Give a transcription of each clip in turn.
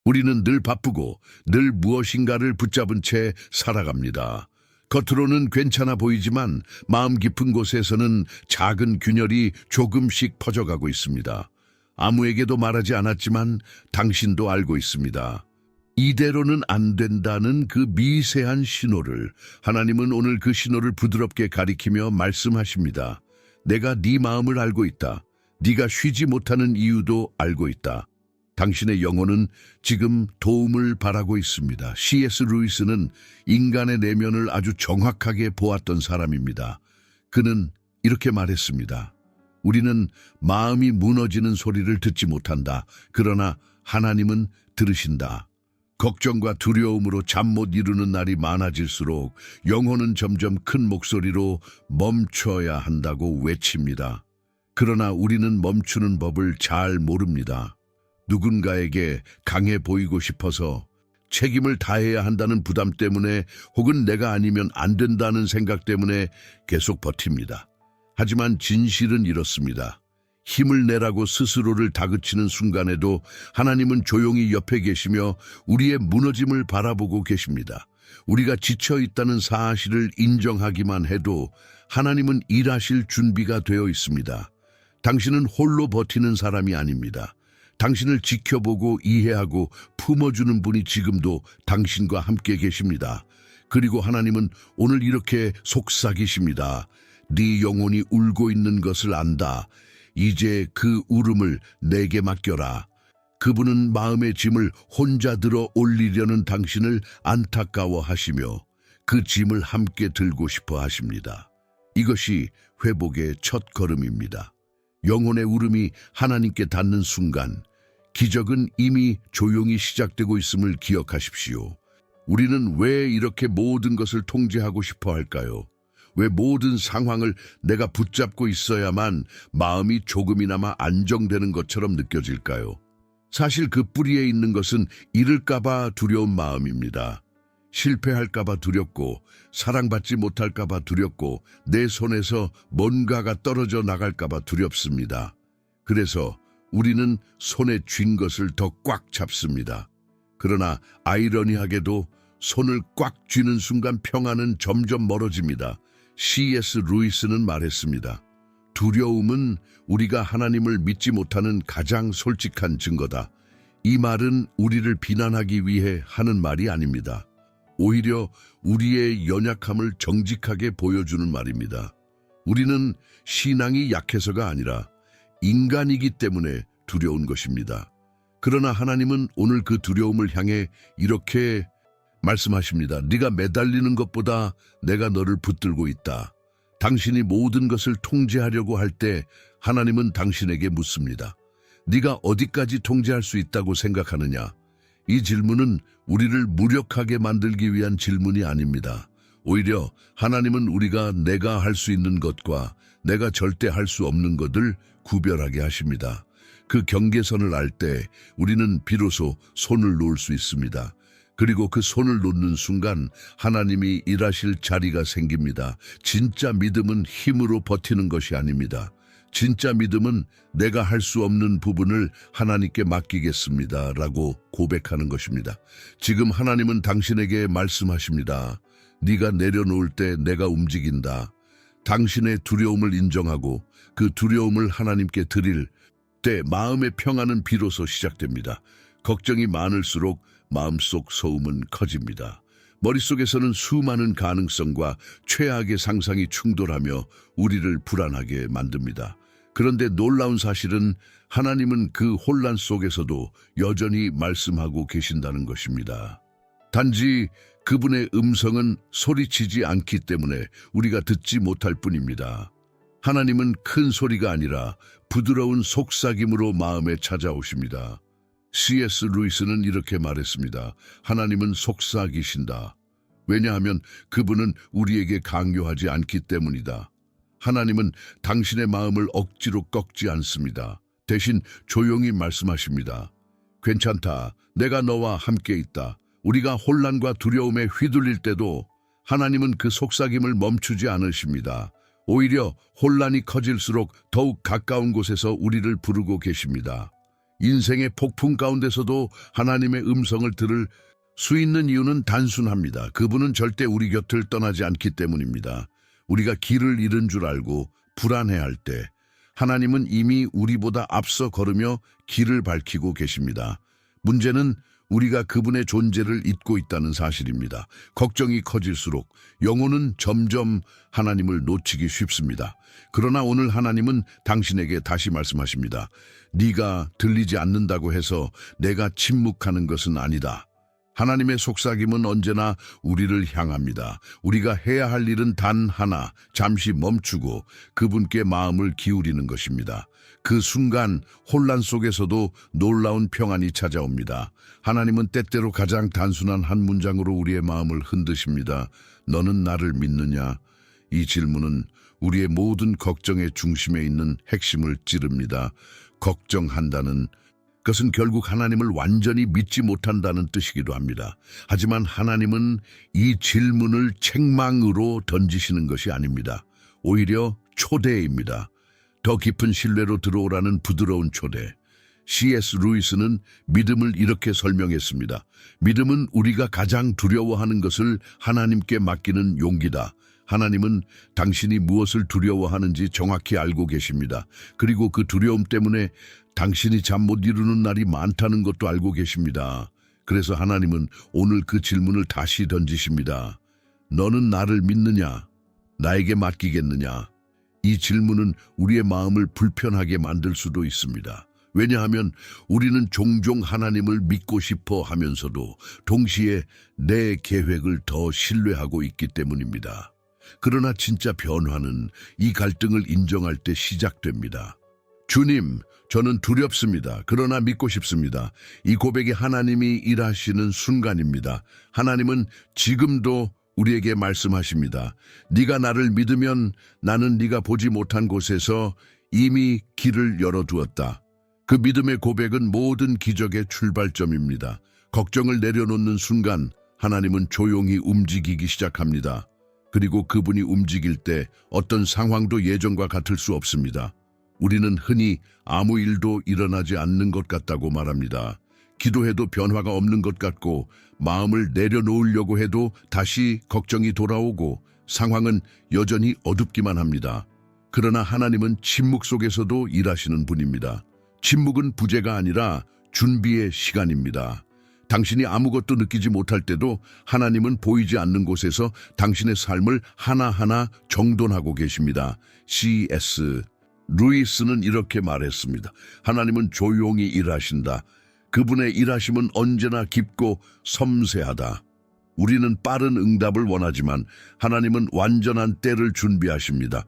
우리는 늘 바쁘고 늘 무엇인가를 붙잡은 채 살아갑니다. 겉으로는 괜찮아 보이지만 마음 깊은 곳에서는 작은 균열이 조금씩 퍼져가고 있습니다. 아무에게도 말하지 않았지만 당신도 알고 있습니다. 이대로는 안 된다는 그 미세한 신호를 하나님은 오늘 그 신호를 부드럽게 가리키며 말씀하십니다. 내가 네 마음을 알고 있다. 네가 쉬지 못하는 이유도 알고 있다. 당신의 영혼은 지금 도움을 바라고 있습니다. C.S. 루이스는 인간의 내면을 아주 정확하게 보았던 사람입니다. 그는 이렇게 말했습니다. 우리는 마음이 무너지는 소리를 듣지 못한다. 그러나 하나님은 들으신다. 걱정과 두려움으로 잠 못 이루는 날이 많아질수록 영혼은 점점 큰 목소리로 멈춰야 한다고 외칩니다. 그러나 우리는 멈추는 법을 잘 모릅니다. 누군가에게 강해 보이고 싶어서 책임을 다해야 한다는 부담 때문에 혹은 내가 아니면 안 된다는 생각 때문에 계속 버팁니다. 하지만 진실은 이렇습니다. 힘을 내라고 스스로를 다그치는 순간에도 하나님은 조용히 옆에 계시며 우리의 무너짐을 바라보고 계십니다. 우리가 지쳐 있다는 사실을 인정하기만 해도 하나님은 일하실 준비가 되어 있습니다. 당신은 홀로 버티는 사람이 아닙니다. 당신을 지켜보고 이해하고 품어주는 분이 지금도 당신과 함께 계십니다. 그리고 하나님은 오늘 이렇게 속삭이십니다. 네 영혼이 울고 있는 것을 안다. 이제 그 울음을 내게 맡겨라. 그분은 마음의 짐을 혼자 들어 올리려는 당신을 안타까워하시며 그 짐을 함께 들고 싶어 하십니다. 이것이 회복의 첫 걸음입니다. 영혼의 울음이 하나님께 닿는 순간 기적은 이미 조용히 시작되고 있음을 기억하십시오. 우리는 왜 이렇게 모든 것을 통제하고 싶어 할까요? 왜 모든 상황을 내가 붙잡고 있어야만 마음이 조금이나마 안정되는 것처럼 느껴질까요? 사실 그 뿌리에 있는 것은 잃을까봐 두려운 마음입니다. 실패할까봐 두렵고 사랑받지 못할까봐 두렵고 내 손에서 뭔가가 떨어져 나갈까봐 두렵습니다. 그래서 우리는 손에 쥔 것을 더 꽉 잡습니다. 그러나 아이러니하게도 손을 꽉 쥐는 순간 평안은 점점 멀어집니다. C.S. 루이스는 말했습니다. 두려움은 우리가 하나님을 믿지 못하는 가장 솔직한 증거다. 이 말은 우리를 비난하기 위해 하는 말이 아닙니다. 오히려 우리의 연약함을 정직하게 보여주는 말입니다. 우리는 신앙이 약해서가 아니라 인간이기 때문에 두려운 것입니다. 그러나 하나님은 오늘 그 두려움을 향해 이렇게 말씀하십니다. 네가 매달리는 것보다 내가 너를 붙들고 있다. 당신이 모든 것을 통제하려고 할 때 하나님은 당신에게 묻습니다. 네가 어디까지 통제할 수 있다고 생각하느냐? 이 질문은 우리를 무력하게 만들기 위한 질문이 아닙니다. 오히려 하나님은 우리가 내가 할 수 있는 것과 내가 절대 할 수 없는 것을 구별하게 하십니다. 그 경계선을 알 때 우리는 비로소 손을 놓을 수 있습니다. 그리고 그 손을 놓는 순간 하나님이 일하실 자리가 생깁니다. 진짜 믿음은 힘으로 버티는 것이 아닙니다. 진짜 믿음은 내가 할 수 없는 부분을 하나님께 맡기겠습니다 라고 고백하는 것입니다. 지금 하나님은 당신에게 말씀하십니다. 네가 내려놓을 때 내가 움직인다. 당신의 두려움을 인정하고 그 두려움을 하나님께 드릴 때 마음의 평안은 비로소 시작됩니다. 걱정이 많을수록 마음속 소음은 커집니다. 머릿속에서는 수많은 가능성과 최악의 상상이 충돌하며 우리를 불안하게 만듭니다. 그런데 놀라운 사실은 하나님은 그 혼란 속에서도 여전히 말씀하고 계신다는 것입니다. 단지 그분의 음성은 소리치지 않기 때문에 우리가 듣지 못할 뿐입니다. 하나님은 큰 소리가 아니라 부드러운 속삭임으로 마음에 찾아오십니다. C.S. 루이스는 이렇게 말했습니다. 하나님은 속삭이신다. 왜냐하면 그분은 우리에게 강요하지 않기 때문이다. 하나님은 당신의 마음을 억지로 꺾지 않습니다. 대신 조용히 말씀하십니다. 괜찮다. 내가 너와 함께 있다. 우리가 혼란과 두려움에 휘둘릴 때도 하나님은 그 속삭임을 멈추지 않으십니다. 오히려 혼란이 커질수록 더욱 가까운 곳에서 우리를 부르고 계십니다. 인생의 폭풍 가운데서도 하나님의 음성을 들을 수 있는 이유는 단순합니다. 그분은 절대 우리 곁을 떠나지 않기 때문입니다. 우리가 길을 잃은 줄 알고 불안해할 때 하나님은 이미 우리보다 앞서 걸으며 길을 밝히고 계십니다. 문제는 우리가 그분의 존재를 잊고 있다는 사실입니다. 걱정이 커질수록 영혼은 점점 하나님을 놓치기 쉽습니다. 그러나 오늘 하나님은 당신에게 다시 말씀하십니다. 네가 들리지 않는다고 해서 내가 침묵하는 것은 아니다. 하나님의 속삭임은 언제나 우리를 향합니다. 우리가 해야 할 일은 단 하나, 잠시 멈추고 그분께 마음을 기울이는 것입니다. 그 순간 혼란 속에서도 놀라운 평안이 찾아옵니다. 하나님은 때때로 가장 단순한 한 문장으로 우리의 마음을 흔드십니다. 너는 나를 믿느냐? 이 질문은 우리의 모든 걱정의 중심에 있는 핵심을 찌릅니다. 걱정한다는 그것은 결국 하나님을 완전히 믿지 못한다는 뜻이기도 합니다. 하지만 하나님은 이 질문을 책망으로 던지시는 것이 아닙니다. 오히려 초대입니다. 더 깊은 신뢰로 들어오라는 부드러운 초대. C.S. 루이스는 믿음을 이렇게 설명했습니다. 믿음은 우리가 가장 두려워하는 것을 하나님께 맡기는 용기다. 하나님은 당신이 무엇을 두려워하는지 정확히 알고 계십니다. 그리고 그 두려움 때문에 당신이 잠 못 이루는 날이 많다는 것도 알고 계십니다. 그래서 하나님은 오늘 그 질문을 다시 던지십니다. 너는 나를 믿느냐? 나에게 맡기겠느냐? 이 질문은 우리의 마음을 불편하게 만들 수도 있습니다. 왜냐하면 우리는 종종 하나님을 믿고 싶어 하면서도 동시에 내 계획을 더 신뢰하고 있기 때문입니다. 그러나 진짜 변화는 이 갈등을 인정할 때 시작됩니다. 주님, 저는 두렵습니다. 그러나 믿고 싶습니다. 이 고백이 하나님이 일하시는 순간입니다. 하나님은 지금도 우리에게 말씀하십니다. 네가 나를 믿으면 나는 네가 보지 못한 곳에서 이미 길을 열어두었다. 그 믿음의 고백은 모든 기적의 출발점입니다. 걱정을 내려놓는 순간 하나님은 조용히 움직이기 시작합니다. 그리고 그분이 움직일 때 어떤 상황도 예전과 같을 수 없습니다. 우리는 흔히 아무 일도 일어나지 않는 것 같다고 말합니다. 기도해도 변화가 없는 것 같고 마음을 내려놓으려고 해도 다시 걱정이 돌아오고 상황은 여전히 어둡기만 합니다. 그러나 하나님은 침묵 속에서도 일하시는 분입니다. 침묵은 부재가 아니라 준비의 시간입니다. 당신이 아무것도 느끼지 못할 때도 하나님은 보이지 않는 곳에서 당신의 삶을 하나하나 정돈하고 계십니다. C.S. 루이스는 이렇게 말했습니다. 하나님은 조용히 일하신다. 그분의 일하심은 언제나 깊고 섬세하다. 우리는 빠른 응답을 원하지만 하나님은 완전한 때를 준비하십니다.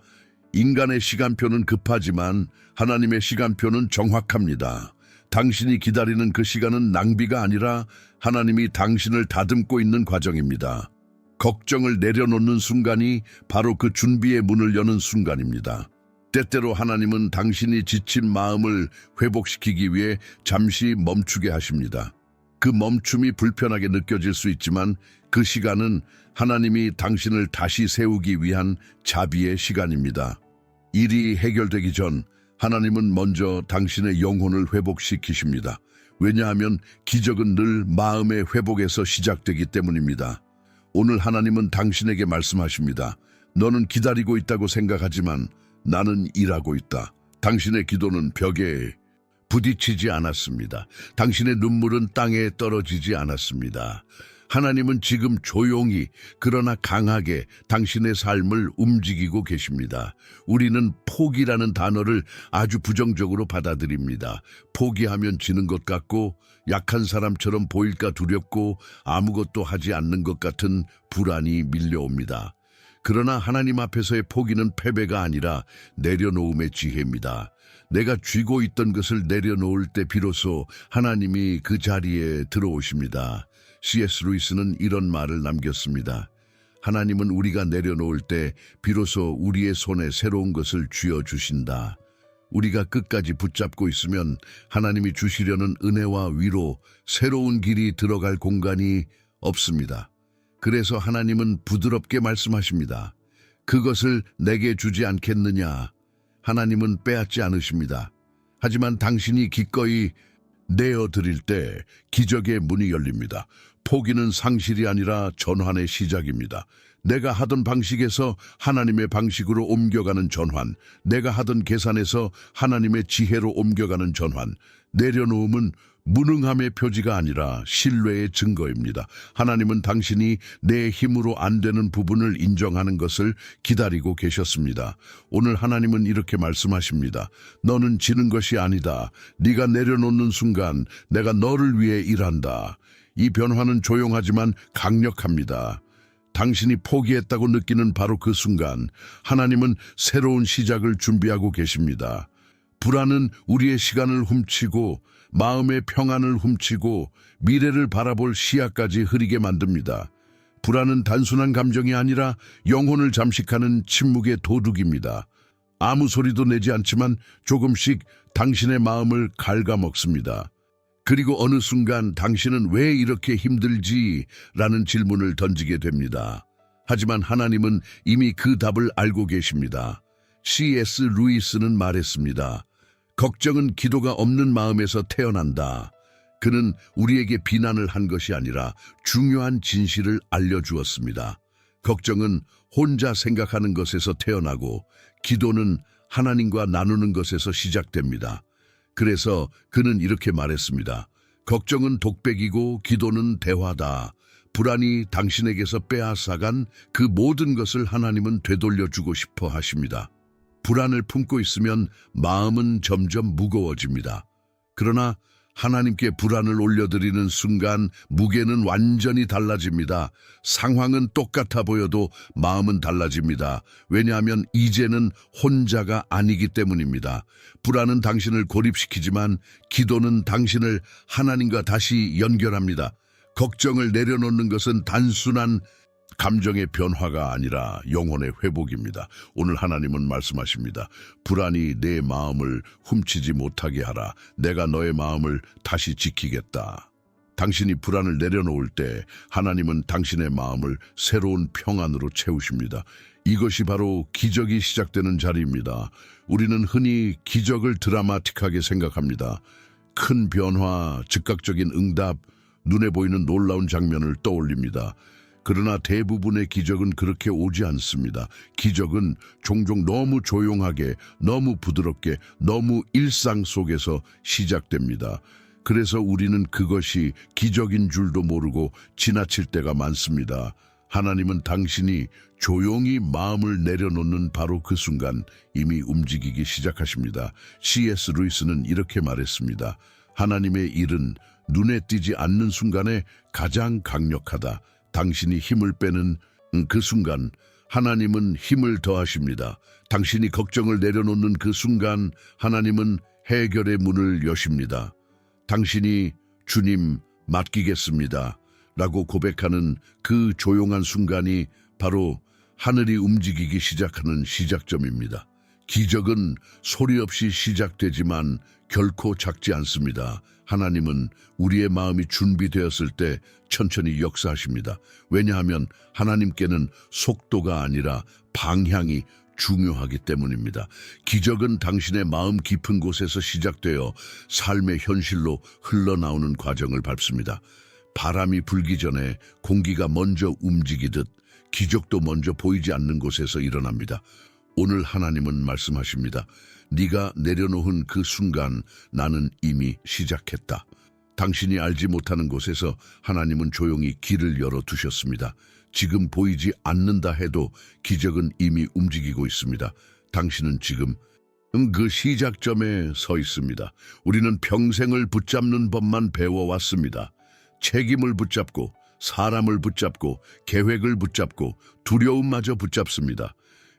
인간의 시간표는 급하지만 하나님의 시간표는 정확합니다. 당신이 기다리는 그 시간은 낭비가 아니라 하나님이 당신을 다듬고 있는 과정입니다. 걱정을 내려놓는 순간이 바로 그 준비의 문을 여는 순간입니다. 때때로 하나님은 당신이 지친 마음을 회복시키기 위해 잠시 멈추게 하십니다. 그 멈춤이 불편하게 느껴질 수 있지만 그 시간은 하나님이 당신을 다시 세우기 위한 자비의 시간입니다. 일이 해결되기 전 하나님은 먼저 당신의 영혼을 회복시키십니다. 왜냐하면 기적은 늘 마음의 회복에서 시작되기 때문입니다. 오늘 하나님은 당신에게 말씀하십니다. 너는 기다리고 있다고 생각하지만 나는 일하고 있다. 당신의 기도는 벽에 부딪히지 않았습니다. 당신의 눈물은 땅에 떨어지지 않았습니다. 하나님은 지금 조용히 그러나 강하게 당신의 삶을 움직이고 계십니다. 우리는 포기라는 단어를 아주 부정적으로 받아들입니다. 포기하면 지는 것 같고 약한 사람처럼 보일까 두렵고 아무것도 하지 않는 것 같은 불안이 밀려옵니다. 그러나 하나님 앞에서의 포기는 패배가 아니라 내려놓음의 지혜입니다. 내가 쥐고 있던 것을 내려놓을 때 비로소 하나님이 그 자리에 들어오십니다. C.S. 루이스는 이런 말을 남겼습니다. 하나님은 우리가 내려놓을 때 비로소 우리의 손에 새로운 것을 쥐어주신다. 우리가 끝까지 붙잡고 있으면 하나님이 주시려는 은혜와 위로, 새로운 길이 들어갈 공간이 없습니다. 그래서 하나님은 부드럽게 말씀하십니다. 그것을 내게 주지 않겠느냐? 하나님은 빼앗지 않으십니다. 하지만 당신이 기꺼이 내어드릴 때 기적의 문이 열립니다. 포기는 상실이 아니라 전환의 시작입니다. 내가 하던 방식에서 하나님의 방식으로 옮겨가는 전환, 내가 하던 계산에서 하나님의 지혜로 옮겨가는 전환. 내려놓음은 무능함의 표지가 아니라 신뢰의 증거입니다. 하나님은 당신이 내 힘으로 안 되는 부분을 인정하는 것을 기다리고 계셨습니다. 오늘 하나님은 이렇게 말씀하십니다. 너는 지는 것이 아니다. 네가 내려놓는 순간 내가 너를 위해 일한다. 이 변화는 조용하지만 강력합니다. 당신이 포기했다고 느끼는 바로 그 순간 하나님은 새로운 시작을 준비하고 계십니다. 불안은 우리의 시간을 훔치고 마음의 평안을 훔치고 미래를 바라볼 시야까지 흐리게 만듭니다. 불안은 단순한 감정이 아니라 영혼을 잠식하는 침묵의 도둑입니다. 아무 소리도 내지 않지만 조금씩 당신의 마음을 갉아먹습니다. 그리고 어느 순간 당신은 왜 이렇게 힘들지? 라는 질문을 던지게 됩니다. 하지만 하나님은 이미 그 답을 알고 계십니다. C.S. 루이스는 말했습니다. 걱정은 기도가 없는 마음에서 태어난다. 그는 우리에게 비난을 한 것이 아니라 중요한 진실을 알려주었습니다. 걱정은 혼자 생각하는 것에서 태어나고 기도는 하나님과 나누는 것에서 시작됩니다. 그래서 그는 이렇게 말했습니다. 걱정은 독백이고 기도는 대화다. 불안이 당신에게서 빼앗아간 그 모든 것을 하나님은 되돌려주고 싶어 하십니다. 불안을 품고 있으면 마음은 점점 무거워집니다. 그러나 하나님께 불안을 올려드리는 순간 무게는 완전히 달라집니다. 상황은 똑같아 보여도 마음은 달라집니다. 왜냐하면 이제는 혼자가 아니기 때문입니다. 불안은 당신을 고립시키지만 기도는 당신을 하나님과 다시 연결합니다. 걱정을 내려놓는 것은 단순한 감정의 변화가 아니라 영혼의 회복입니다. 오늘 하나님은 말씀하십니다. 불안이 내 마음을 훔치지 못하게 하라. 내가 너의 마음을 다시 지키겠다. 당신이 불안을 내려놓을 때 하나님은 당신의 마음을 새로운 평안으로 채우십니다. 이것이 바로 기적이 시작되는 자리입니다. 우리는 흔히 기적을 드라마틱하게 생각합니다. 큰 변화, 즉각적인 응답, 눈에 보이는 놀라운 장면을 떠올립니다. 그러나 대부분의 기적은 그렇게 오지 않습니다. 기적은 종종 너무 조용하게, 너무 부드럽게, 너무 일상 속에서 시작됩니다. 그래서 우리는 그것이 기적인 줄도 모르고 지나칠 때가 많습니다. 하나님은 당신이 조용히 마음을 내려놓는 바로 그 순간 이미 움직이기 시작하십니다. C.S. 루이스는 이렇게 말했습니다. 하나님의 일은 눈에 띄지 않는 순간에 가장 강력하다. 당신이 힘을 빼는 그 순간 하나님은 힘을 더하십니다. 당신이 걱정을 내려놓는 그 순간 하나님은 해결의 문을 여십니다. 당신이 주님 맡기겠습니다 라고 고백하는 그 조용한 순간이 바로 하늘이 움직이기 시작하는 시작점입니다. 기적은 소리 없이 시작되지만 결코 작지 않습니다. 하나님은 우리의 마음이 준비되었을 때 천천히 역사하십니다. 왜냐하면 하나님께는 속도가 아니라 방향이 중요하기 때문입니다. 기적은 당신의 마음 깊은 곳에서 시작되어 삶의 현실로 흘러나오는 과정을 밟습니다. 바람이 불기 전에 공기가 먼저 움직이듯 기적도 먼저 보이지 않는 곳에서 일어납니다. 오늘 하나님은 말씀하십니다. 네가 내려놓은 그 순간 나는 이미 시작했다. 당신이 알지 못하는 곳에서 하나님은 조용히 길을 열어두셨습니다. 지금 보이지 않는다 해도 기적은 이미 움직이고 있습니다. 당신은 지금 그 시작점에 서 있습니다. 우리는 평생을 붙잡는 법만 배워왔습니다. 책임을 붙잡고 사람을 붙잡고 계획을 붙잡고 두려움마저 붙잡습니다.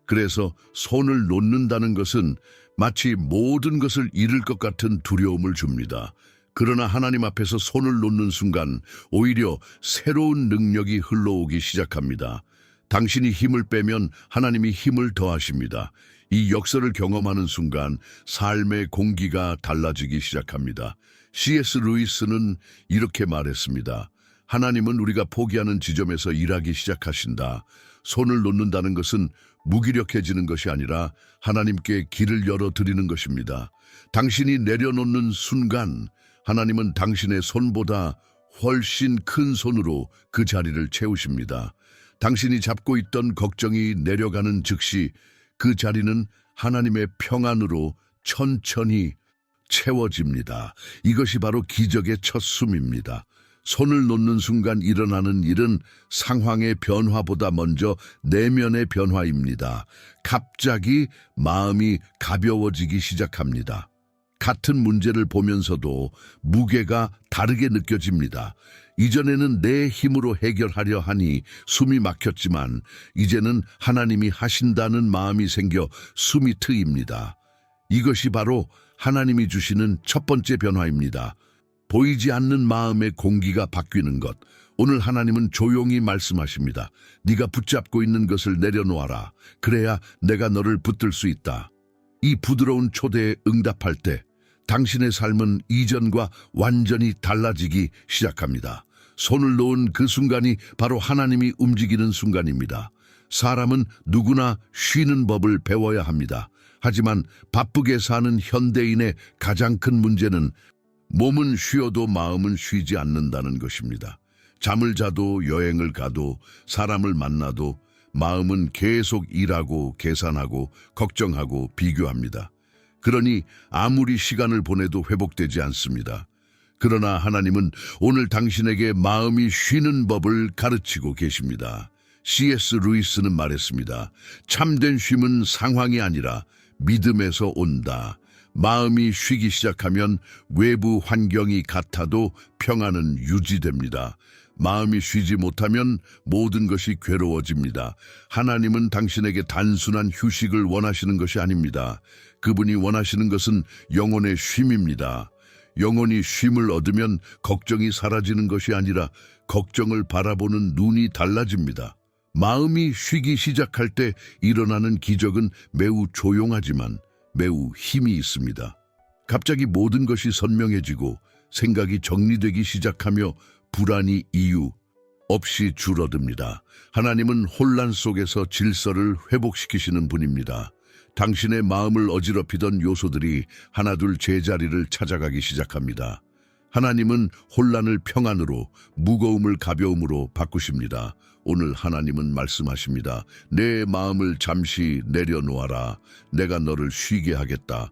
그래서 손을 놓는다는 것은 마치 모든 것을 잃을 것 같은 두려움을 줍니다. 그러나 하나님 앞에서 손을 놓는 순간 오히려 새로운 능력이 흘러오기 시작합니다. 당신이 힘을 빼면 하나님이 힘을 더하십니다. 이 역사를 경험하는 순간 삶의 공기가 달라지기 시작합니다. C.S. 루이스는 이렇게 말했습니다. 하나님은 우리가 포기하는 지점에서 일하기 시작하신다. 손을 놓는다는 것은 무기력해지는 것이 아니라 하나님께 길을 열어드리는 것입니다. 당신이 내려놓는 순간 하나님은 당신의 손보다 훨씬 큰 손으로 그 자리를 채우십니다. 당신이 잡고 있던 걱정이 내려가는 즉시 그 자리는 하나님의 평안으로 천천히 채워집니다. 이것이 바로 기적의 첫 숨입니다. 손을 놓는 순간 일어나는 일은 상황의 변화보다 먼저 내면의 변화입니다. 갑자기 마음이 가벼워지기 시작합니다. 같은 문제를 보면서도 무게가 다르게 느껴집니다. 이전에는 내 힘으로 해결하려 하니 숨이 막혔지만 이제는 하나님이 하신다는 마음이 생겨 숨이 트입니다. 이것이 바로 하나님이 주시는 첫 번째 변화입니다. 보이지 않는 마음의 공기가 바뀌는 것. 오늘 하나님은 조용히 말씀하십니다. 네가 붙잡고 있는 것을 내려놓아라. 그래야 내가 너를 붙들 수 있다. 이 부드러운 초대에 응답할 때 당신의 삶은 이전과 완전히 달라지기 시작합니다. 손을 놓은 그 순간이 바로 하나님이 움직이는 순간입니다. 사람은 누구나 쉬는 법을 배워야 합니다. 하지만 바쁘게 사는 현대인의 가장 큰 문제는 몸은 쉬어도 마음은 쉬지 않는다는 것입니다. 잠을 자도 여행을 가도 사람을 만나도 마음은 계속 일하고 계산하고 걱정하고 비교합니다. 그러니 아무리 시간을 보내도 회복되지 않습니다. 그러나 하나님은 오늘 당신에게 마음이 쉬는 법을 가르치고 계십니다. C.S. 루이스는 말했습니다. 참된 쉼은 상황이 아니라 믿음에서 온다. 마음이 쉬기 시작하면 외부 환경이 같아도 평안은 유지됩니다. 마음이 쉬지 못하면 모든 것이 괴로워집니다. 하나님은 당신에게 단순한 휴식을 원하시는 것이 아닙니다. 그분이 원하시는 것은 영혼의 쉼입니다. 영혼이 쉼을 얻으면 걱정이 사라지는 것이 아니라 걱정을 바라보는 눈이 달라집니다. 마음이 쉬기 시작할 때 일어나는 기적은 매우 조용하지만 매우 힘이 있습니다. 갑자기 모든 것이 선명해지고 생각이 정리되기 시작하며 불안이 이유 없이 줄어듭니다. 하나님은 혼란 속에서 질서를 회복시키시는 분입니다. 당신의 마음을 어지럽히던 요소들이 하나둘 제자리를 찾아가기 시작합니다. 하나님은 혼란을 평안으로, 무거움을 가벼움으로 바꾸십니다. 오늘 하나님은 말씀하십니다. 내 마음을 잠시 내려놓아라. 내가 너를 쉬게 하겠다.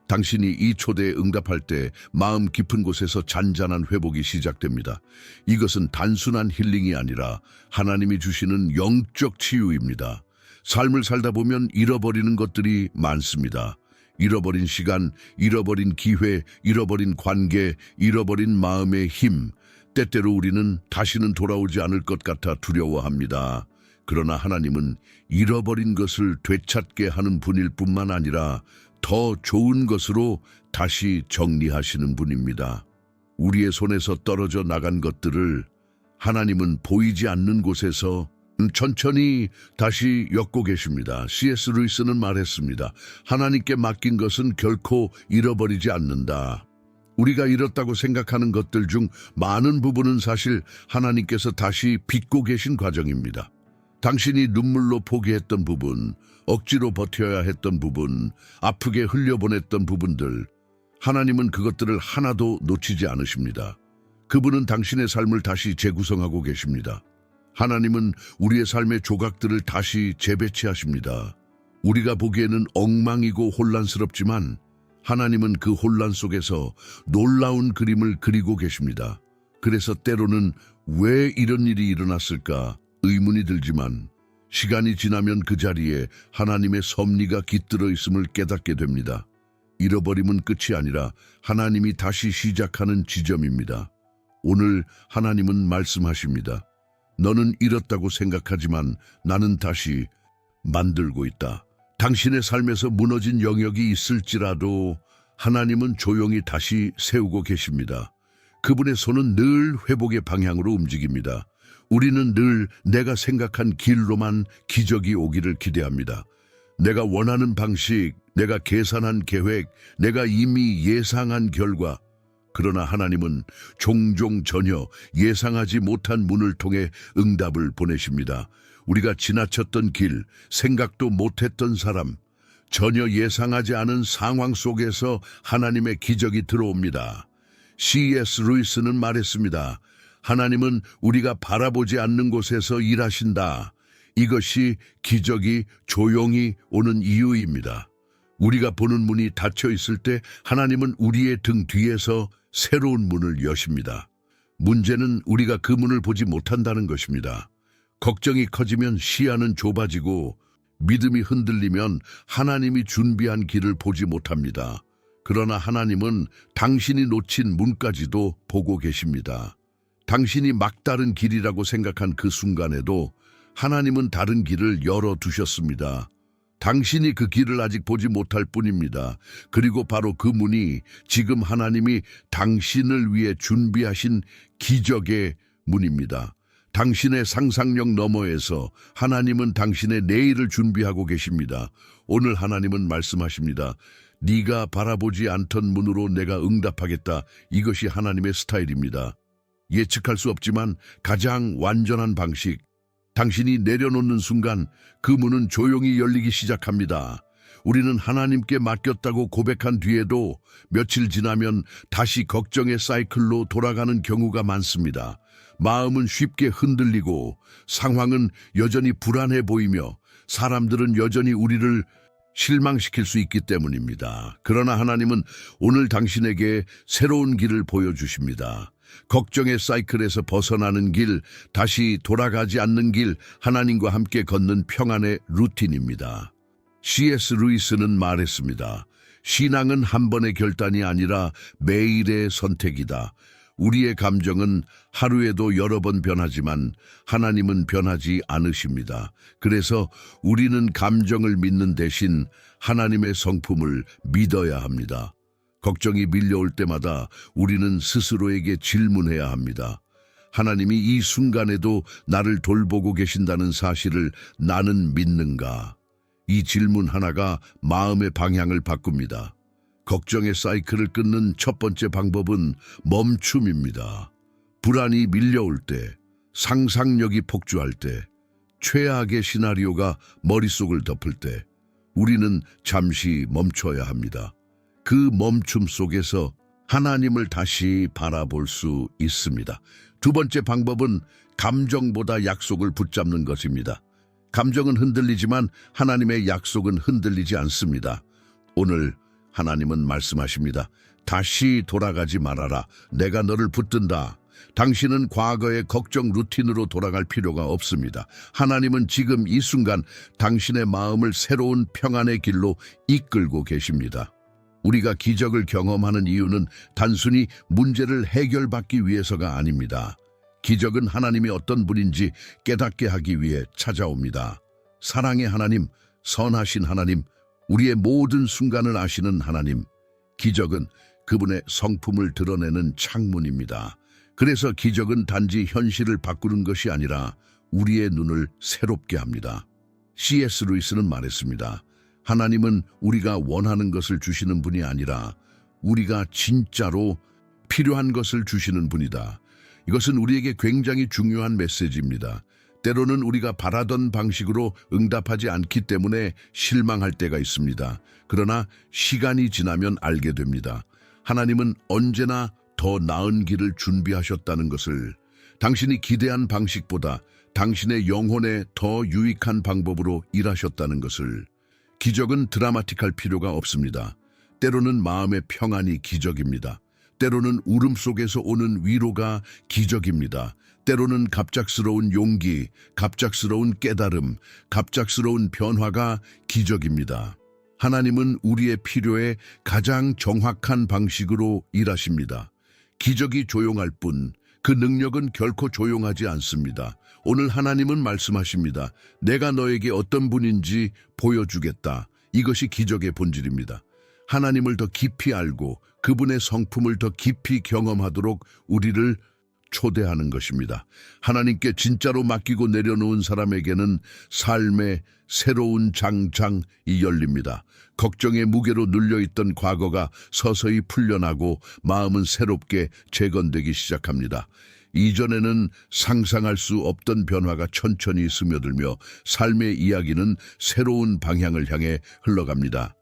당신이 이 초대에 응답할 때 마음 깊은 곳에서 잔잔한 회복이 시작됩니다. 이것은 단순한 힐링이 아니라 하나님이 주시는 영적 치유입니다. 삶을 살다 보면 잃어버리는 것들이 많습니다. 잃어버린 시간, 잃어버린 기회, 잃어버린 관계, 잃어버린 마음의 힘. 때때로 우리는 다시는 돌아오지 않을 것 같아 두려워합니다. 그러나 하나님은 잃어버린 것을 되찾게 하는 분일 뿐만 아니라 더 좋은 것으로 다시 정리하시는 분입니다. 우리의 손에서 떨어져 나간 것들을 하나님은 보이지 않는 곳에서 천천히 다시 엮고 계십니다. C.S. 루이스는 말했습니다. 하나님께 맡긴 것은 결코 잃어버리지 않는다. 우리가 잃었다고 생각하는 것들 중 많은 부분은 사실 하나님께서 다시 빚고 계신 과정입니다. 당신이 눈물로 포기했던 부분, 억지로 버텨야 했던 부분, 아프게 흘려보냈던 부분들, 하나님은 그것들을 하나도 놓치지 않으십니다. 그분은 당신의 삶을 다시 재구성하고 계십니다. 하나님은 우리의 삶의 조각들을 다시 재배치하십니다. 우리가 보기에는 엉망이고 혼란스럽지만 하나님은 그 혼란 속에서 놀라운 그림을 그리고 계십니다. 그래서 때로는 왜 이런 일이 일어났을까 의문이 들지만 시간이 지나면 그 자리에 하나님의 섭리가 깃들어 있음을 깨닫게 됩니다. 잃어버림은 끝이 아니라 하나님이 다시 시작하는 지점입니다. 오늘 하나님은 말씀하십니다. 너는 잃었다고 생각하지만 나는 다시 만들고 있다. 당신의 삶에서 무너진 영역이 있을지라도 하나님은 조용히 다시 세우고 계십니다. 그분의 손은 늘 회복의 방향으로 움직입니다. 우리는 늘 내가 생각한 길로만 기적이 오기를 기대합니다. 내가 원하는 방식, 내가 계산한 계획, 내가 이미 예상한 결과. 그러나 하나님은 종종 전혀 예상하지 못한 문을 통해 응답을 보내십니다. 우리가 지나쳤던 길, 생각도 못했던 사람, 전혀 예상하지 않은 상황 속에서 하나님의 기적이 들어옵니다. C.S. 루이스는 말했습니다. 하나님은 우리가 바라보지 않는 곳에서 일하신다. 이것이 기적이 조용히 오는 이유입니다. 우리가 보는 문이 닫혀 있을 때 하나님은 우리의 등 뒤에서 새로운 문을 여십니다. 문제는 우리가 그 문을 보지 못한다는 것입니다. 걱정이 커지면 시야는 좁아지고 믿음이 흔들리면 하나님이 준비한 길을 보지 못합니다. 그러나 하나님은 당신이 놓친 문까지도 보고 계십니다. 당신이 막다른 길이라고 생각한 그 순간에도 하나님은 다른 길을 열어두셨습니다. 당신이 그 길을 아직 보지 못할 뿐입니다. 그리고 바로 그 문이 지금 하나님이 당신을 위해 준비하신 기적의 문입니다. 당신의 상상력 너머에서 하나님은 당신의 내일을 준비하고 계십니다. 오늘 하나님은 말씀하십니다. 네가 바라보지 않던 문으로 내가 응답하겠다. 이것이 하나님의 스타일입니다. 예측할 수 없지만 가장 완전한 방식. 당신이 내려놓는 순간 그 문은 조용히 열리기 시작합니다. 우리는 하나님께 맡겼다고 고백한 뒤에도 며칠 지나면 다시 걱정의 사이클로 돌아가는 경우가 많습니다. 마음은 쉽게 흔들리고 상황은 여전히 불안해 보이며 사람들은 여전히 우리를 실망시킬 수 있기 때문입니다. 그러나 하나님은 오늘 당신에게 새로운 길을 보여주십니다. 걱정의 사이클에서 벗어나는 길, 다시 돌아가지 않는 길, 하나님과 함께 걷는 평안의 루틴입니다. C.S. 루이스는 말했습니다. 신앙은 한 번의 결단이 아니라 매일의 선택이다. 우리의 감정은 하루에도 여러 번 변하지만 하나님은 변하지 않으십니다. 그래서 우리는 감정을 믿는 대신 하나님의 성품을 믿어야 합니다. 걱정이 밀려올 때마다 우리는 스스로에게 질문해야 합니다. 하나님이 이 순간에도 나를 돌보고 계신다는 사실을 나는 믿는가? 이 질문 하나가 마음의 방향을 바꿉니다. 걱정의 사이클을 끊는 첫 번째 방법은 멈춤입니다. 불안이 밀려올 때, 상상력이 폭주할 때, 최악의 시나리오가 머릿속을 덮을 때, 우리는 잠시 멈춰야 합니다. 그 멈춤 속에서 하나님을 다시 바라볼 수 있습니다. 두 번째 방법은 감정보다 약속을 붙잡는 것입니다. 감정은 흔들리지만 하나님의 약속은 흔들리지 않습니다. 오늘 하나님은 말씀하십니다. 다시 돌아가지 말아라. 내가 너를 붙든다. 당신은 과거의 걱정 루틴으로 돌아갈 필요가 없습니다. 하나님은 지금 이 순간 당신의 마음을 새로운 평안의 길로 이끌고 계십니다. 우리가 기적을 경험하는 이유는 단순히 문제를 해결받기 위해서가 아닙니다. 기적은 하나님이 어떤 분인지 깨닫게 하기 위해 찾아옵니다. 사랑의 하나님, 선하신 하나님, 우리의 모든 순간을 아시는 하나님. 기적은 그분의 성품을 드러내는 창문입니다. 그래서 기적은 단지 현실을 바꾸는 것이 아니라 우리의 눈을 새롭게 합니다. C.S. 루이스는 말했습니다. 하나님은 우리가 원하는 것을 주시는 분이 아니라 우리가 진짜로 필요한 것을 주시는 분이다. 이것은 우리에게 굉장히 중요한 메시지입니다. 때로는 우리가 바라던 방식으로 응답하지 않기 때문에 실망할 때가 있습니다. 그러나 시간이 지나면 알게 됩니다. 하나님은 언제나 더 나은 길을 준비하셨다는 것을, 당신이 기대한 방식보다 당신의 영혼에 더 유익한 방법으로 일하셨다는 것을. 기적은 드라마틱할 필요가 없습니다. 때로는 마음의 평안이 기적입니다. 때로는 울음 속에서 오는 위로가 기적입니다. 때로는 갑작스러운 용기, 갑작스러운 깨달음, 갑작스러운 변화가 기적입니다. 하나님은 우리의 필요에 가장 정확한 방식으로 일하십니다. 기적이 조용할 뿐, 그 능력은 결코 조용하지 않습니다. 오늘 하나님은 말씀하십니다. 내가 너에게 어떤 분인지 보여주겠다. 이것이 기적의 본질입니다. 하나님을 더 깊이 알고 그분의 성품을 더 깊이 경험하도록 우리를 초대하는 것입니다. 하나님께 진짜로 맡기고 내려놓은 사람에게는 삶의 새로운 장장이 열립니다. 걱정의 무게로 눌려있던 과거가 서서히 풀려나고 마음은 새롭게 재건되기 시작합니다. 이전에는 상상할 수 없던 변화가 천천히 스며들며 삶의 이야기는 새로운 방향을 향해 흘러갑니다.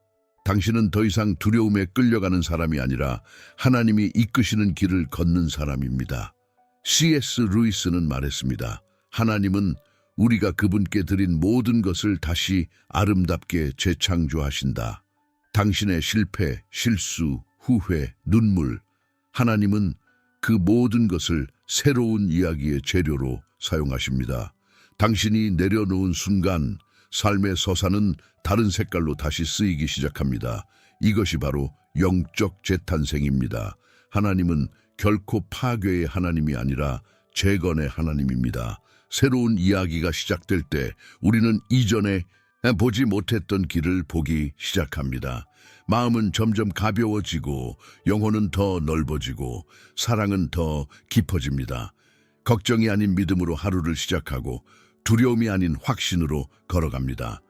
당신은 더 이상 두려움에 끌려가는 사람이 아니라 하나님이 이끄시는 길을 걷는 사람입니다. C.S. 루이스는 말했습니다. 하나님은 우리가 그분께 드린 모든 것을 다시 아름답게 재창조하신다. 당신의 실패, 실수, 후회, 눈물, 하나님은 그 모든 것을 새로운 이야기의 재료로 사용하십니다. 당신이 내려놓은 순간 삶의 서사는 다른 색깔로 다시 쓰이기 시작합니다. 이것이 바로 영적 재탄생입니다. 하나님은 결코 파괴의 하나님이 아니라 재건의 하나님입니다. 새로운 이야기가 시작될 때 우리는 이전에 보지 못했던 길을 보기 시작합니다. 마음은 점점 가벼워지고 영혼은 더 넓어지고 사랑은 더 깊어집니다. 걱정이 아닌 믿음으로 하루를 시작하고 두려움이 아닌 확신으로 걸어갑니다.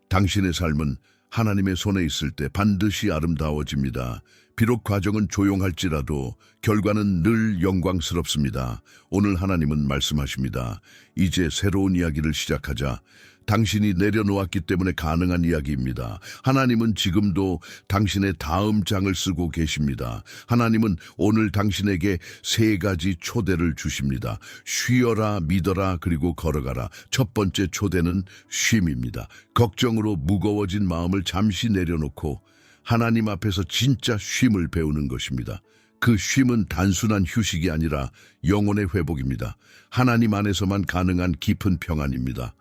당신의 삶은 하나님의 손에 있을 때 반드시 아름다워집니다. 비록 과정은 조용할지라도 결과는 늘 영광스럽습니다. 오늘 하나님은 말씀하십니다. 이제 새로운 이야기를 시작하자. 당신이 내려놓았기 때문에 가능한 이야기입니다. 하나님은 지금도 당신의 다음 장을 쓰고 계십니다. 하나님은 오늘 당신에게 3가지 초대를 주십니다. 쉬어라, 믿어라, 그리고 걸어가라. 첫 번째 초대는 쉼입니다. 걱정으로 무거워진 마음을 잠시 내려놓고 하나님 앞에서 진짜 쉼을 배우는 것입니다. 그 쉼은 단순한 휴식이 아니라 영혼의 회복입니다. 하나님 안에서만 가능한 깊은 평안입니다.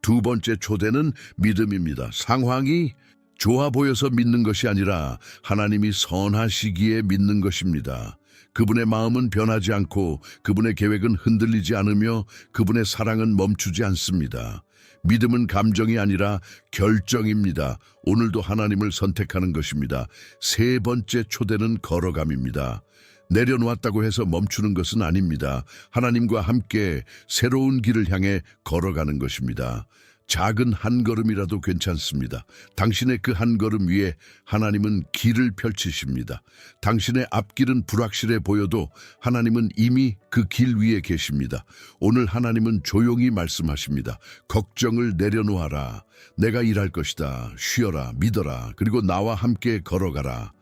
두 번째 초대는 믿음입니다. 상황이 좋아 보여서 믿는 것이 아니라 하나님이 선하시기에 믿는 것입니다. 그분의 마음은 변하지 않고 그분의 계획은 흔들리지 않으며 그분의 사랑은 멈추지 않습니다. 믿음은 감정이 아니라 결정입니다. 오늘도 하나님을 선택하는 것입니다. 3번째 초대는 걸어감입니다. 내려놓았다고 해서 멈추는 것은 아닙니다. 하나님과 함께 새로운 길을 향해 걸어가는 것입니다. 작은 한 걸음이라도 괜찮습니다. 당신의 그 한 걸음 위에 하나님은 길을 펼치십니다. 당신의 앞길은 불확실해 보여도 하나님은 이미 그 길 위에 계십니다. 오늘 하나님은 조용히 말씀하십니다. 걱정을 내려놓아라. 내가 일할 것이다. 쉬어라, 믿어라. 그리고 나와 함께 걸어가라.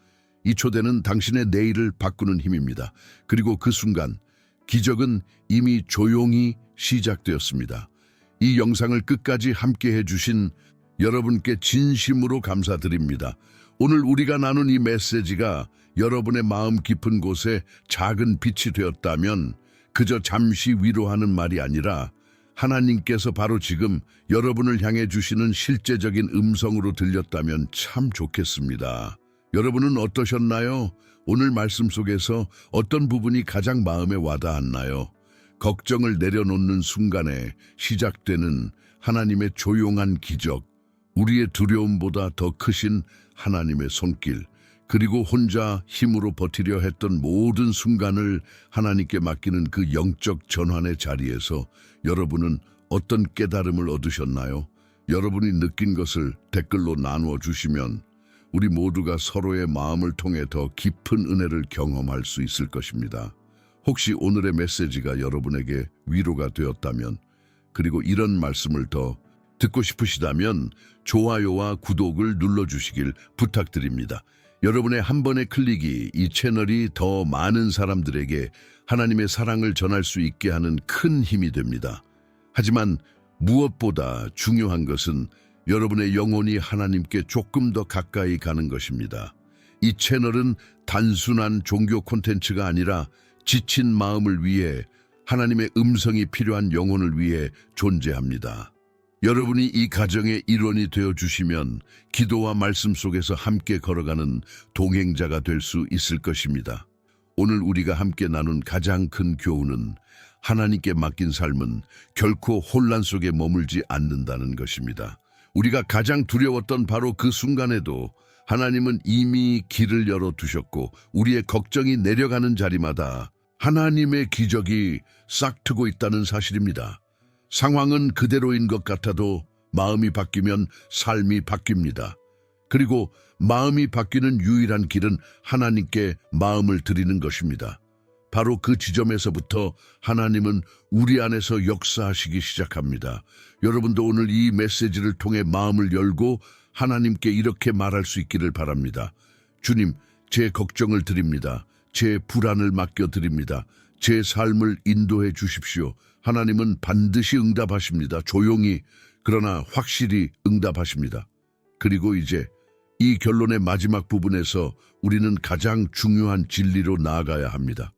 이 초대는 당신의 내일을 바꾸는 힘입니다. 그리고 그 순간 기적은 이미 조용히 시작되었습니다. 이 영상을 끝까지 함께 해주신 여러분께 진심으로 감사드립니다. 오늘 우리가 나눈 이 메시지가 여러분의 마음 깊은 곳에 작은 빛이 되었다면 그저 잠시 위로하는 말이 아니라 하나님께서 바로 지금 여러분을 향해 주시는 실제적인 음성으로 들렸다면 참 좋겠습니다. 여러분은 어떠셨나요? 오늘 말씀 속에서 어떤 부분이 가장 마음에 와닿았나요? 걱정을 내려놓는 순간에 시작되는 하나님의 조용한 기적, 우리의 두려움보다 더 크신 하나님의 손길, 그리고 혼자 힘으로 버티려 했던 모든 순간을 하나님께 맡기는 그 영적 전환의 자리에서 여러분은 어떤 깨달음을 얻으셨나요? 여러분이 느낀 것을 댓글로 나누어 주시면 우리 모두가 서로의 마음을 통해 더 깊은 은혜를 경험할 수 있을 것입니다. 혹시 오늘의 메시지가 여러분에게 위로가 되었다면, 그리고 이런 말씀을 더 듣고 싶으시다면 좋아요와 구독을 눌러주시길 부탁드립니다. 여러분의 한 번의 클릭이 이 채널이 더 많은 사람들에게 하나님의 사랑을 전할 수 있게 하는 큰 힘이 됩니다. 하지만 무엇보다 중요한 것은 여러분의 영혼이 하나님께 조금 더 가까이 가는 것입니다. 이 채널은 단순한 종교 콘텐츠가 아니라 지친 마음을 위해 하나님의 음성이 필요한 영혼을 위해 존재합니다. 여러분이 이 가정의 일원이 되어주시면 기도와 말씀 속에서 함께 걸어가는 동행자가 될 수 있을 것입니다. 오늘 우리가 함께 나눈 가장 큰 교훈은 하나님께 맡긴 삶은 결코 혼란 속에 머물지 않는다는 것입니다. 우리가 가장 두려웠던 바로 그 순간에도 하나님은 이미 길을 열어두셨고 우리의 걱정이 내려가는 자리마다 하나님의 기적이 싹트고 있다는 사실입니다. 상황은 그대로인 것 같아도 마음이 바뀌면 삶이 바뀝니다. 그리고 마음이 바뀌는 유일한 길은 하나님께 마음을 드리는 것입니다. 바로 그 지점에서부터 하나님은 우리 안에서 역사하시기 시작합니다. 여러분도 오늘 이 메시지를 통해 마음을 열고 하나님께 이렇게 말할 수 있기를 바랍니다. 주님, 제 걱정을 드립니다. 제 불안을 맡겨드립니다. 제 삶을 인도해 주십시오. 하나님은 반드시 응답하십니다. 조용히, 그러나 확실히 응답하십니다. 그리고 이제 이 결론의 마지막 부분에서 우리는 가장 중요한 진리로 나아가야 합니다.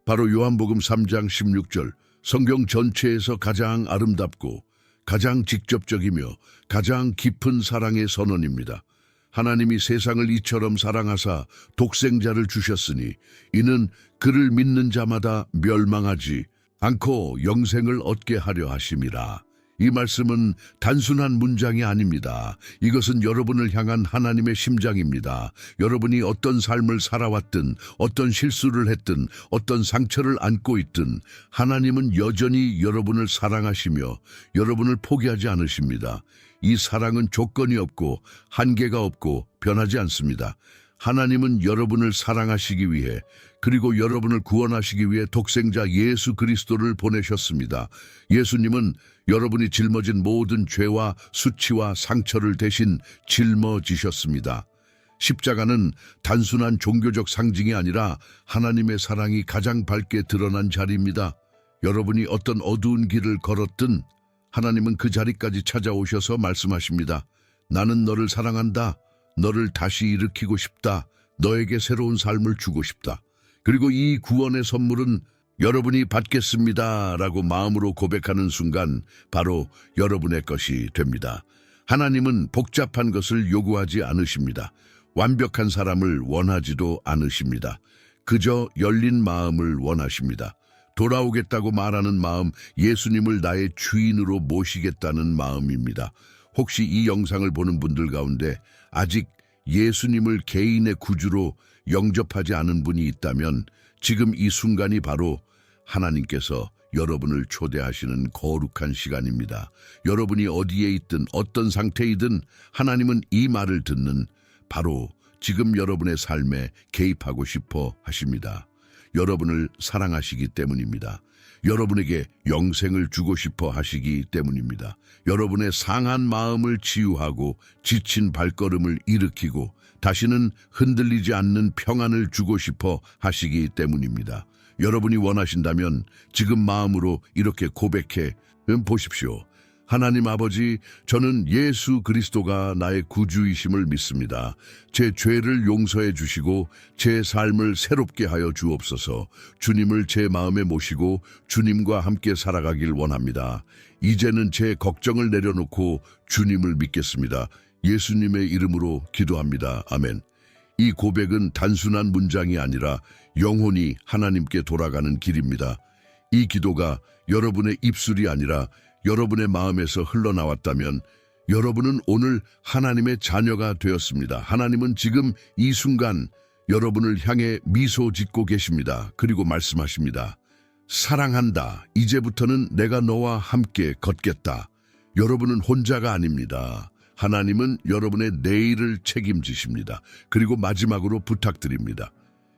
바로 요한복음 3장 16절, 성경 전체에서 가장 아름답고 가장 직접적이며 가장 깊은 사랑의 선언입니다. 하나님이 세상을 이처럼 사랑하사 독생자를 주셨으니 이는 그를 믿는 자마다 멸망하지 않고 영생을 얻게 하려 하심이라. 이 말씀은 단순한 문장이 아닙니다. 이것은 여러분을 향한 하나님의 심장입니다. 여러분이 어떤 삶을 살아왔든, 어떤 실수를 했든, 어떤 상처를 안고 있든 하나님은 여전히 여러분을 사랑하시며 여러분을 포기하지 않으십니다. 이 사랑은 조건이 없고 한계가 없고 변하지 않습니다. 하나님은 여러분을 사랑하시기 위해, 그리고 여러분을 구원하시기 위해 독생자 예수 그리스도를 보내셨습니다. 예수님은 여러분이 짊어진 모든 죄와 수치와 상처를 대신 짊어지셨습니다. 십자가는 단순한 종교적 상징이 아니라 하나님의 사랑이 가장 밝게 드러난 자리입니다. 여러분이 어떤 어두운 길을 걸었든 하나님은 그 자리까지 찾아오셔서 말씀하십니다. 나는 너를 사랑한다. 너를 다시 일으키고 싶다. 너에게 새로운 삶을 주고 싶다. 그리고 이 구원의 선물은 여러분이 받겠습니다 라고 마음으로 고백하는 순간 바로 여러분의 것이 됩니다. 하나님은 복잡한 것을 요구하지 않으십니다. 완벽한 사람을 원하지도 않으십니다. 그저 열린 마음을 원하십니다. 돌아오겠다고 말하는 마음, 예수님을 나의 주인으로 모시겠다는 마음입니다. 혹시 이 영상을 보는 분들 가운데 아직 예수님을 개인의 구주로 영접하지 않은 분이 있다면 지금 이 순간이 바로 하나님께서 여러분을 초대하시는 거룩한 시간입니다. 여러분이 어디에 있든 어떤 상태이든 하나님은 이 말을 듣는 바로 지금 여러분의 삶에 개입하고 싶어 하십니다. 여러분을 사랑하시기 때문입니다. 여러분에게 영생을 주고 싶어 하시기 때문입니다. 여러분의 상한 마음을 치유하고 지친 발걸음을 일으키고 다시는 흔들리지 않는 평안을 주고 싶어 하시기 때문입니다. 여러분이 원하신다면 지금 마음으로 이렇게 고백해 보십시오. 하나님 아버지, 저는 예수 그리스도가 나의 구주이심을 믿습니다. 제 죄를 용서해 주시고 제 삶을 새롭게 하여 주옵소서. 주님을 제 마음에 모시고 주님과 함께 살아가길 원합니다. 이제는 제 걱정을 내려놓고 주님을 믿겠습니다. 예수님의 이름으로 기도합니다. 아멘. 이 고백은 단순한 문장이 아니라 영혼이 하나님께 돌아가는 길입니다. 이 기도가 여러분의 입술이 아니라 여러분의 마음에서 흘러나왔다면 여러분은 오늘 하나님의 자녀가 되었습니다. 하나님은 지금 이 순간 여러분을 향해 미소 짓고 계십니다. 그리고 말씀하십니다. 사랑한다. 이제부터는 내가 너와 함께 걷겠다. 여러분은 혼자가 아닙니다. 하나님은 여러분의 내일을 책임지십니다. 그리고 마지막으로 부탁드립니다.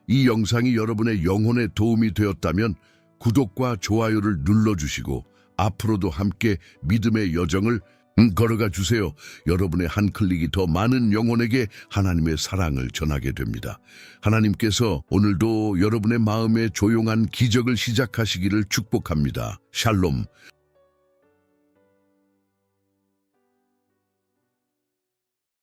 이 영상이 여러분의 영혼에 도움이 되었다면 구독과 좋아요를 눌러주시고 앞으로도 함께 믿음의 여정을 걸어가 주세요. 여러분의 한 클릭이 더 많은 영혼에게 하나님의 사랑을 전하게 됩니다. 하나님께서 오늘도 여러분의 마음에 조용한 기적을 시작하시기를 축복합니다. 샬롬.